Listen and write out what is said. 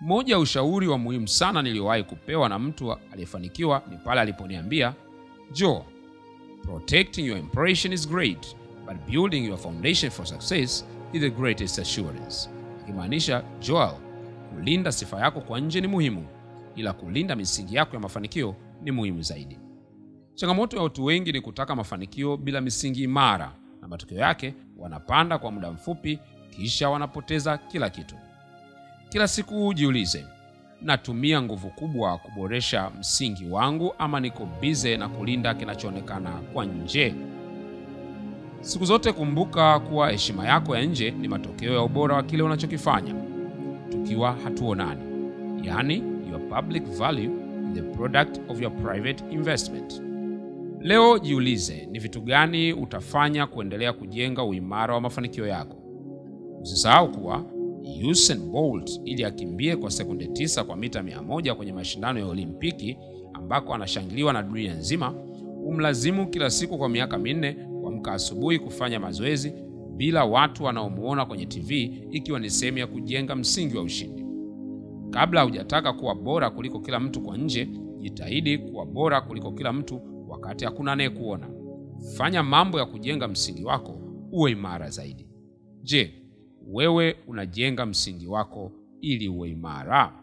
Moja ushauri wa muhimu sana niliowahi kupewa na mtu aliyefanikiwa ni pale aliponiambia, Joe, protecting your impression is great, but building your foundation for success is the greatest assurance. Ikimaanisha, Joel, kulinda sifa yako kwa nje ni muhimu, ila kulinda misingi yako ya mafanikio ni muhimu zaidi. Changamoto ya watu wengi ni kutaka mafanikio bila misingi imara, na matokeo yake wanapanda kwa muda mfupi kisha wanapoteza kila kitu. Kila siku jiulize, natumia nguvu kubwa kuboresha msingi wangu ama niko busy na kulinda kinachoonekana kwa nje? Siku zote kumbuka kuwa heshima yako ya nje ni matokeo ya ubora wa kile unachokifanya tukiwa hatuonani. Yaani, your public value is the product of your private investment. Leo jiulize, ni vitu gani utafanya kuendelea kujenga uimara wa mafanikio yako? Usisahau kuwa Usain Bolt ili akimbie kwa sekunde 9 kwa mita 100 kwenye mashindano ya Olimpiki ambako anashangiliwa na dunia nzima, umlazimu kila siku kwa miaka 4 kuamka asubuhi kufanya mazoezi bila watu wanaomuona kwenye TV, ikiwa ni sehemu ya kujenga msingi wa ushindi. Kabla hujataka kuwa bora kuliko kila mtu kwa nje, jitahidi kuwa bora kuliko kila mtu wakati hakuna anayekuona. Fanya mambo ya kujenga msingi wako uwe imara zaidi. Je, wewe unajenga msingi wako ili uwe imara?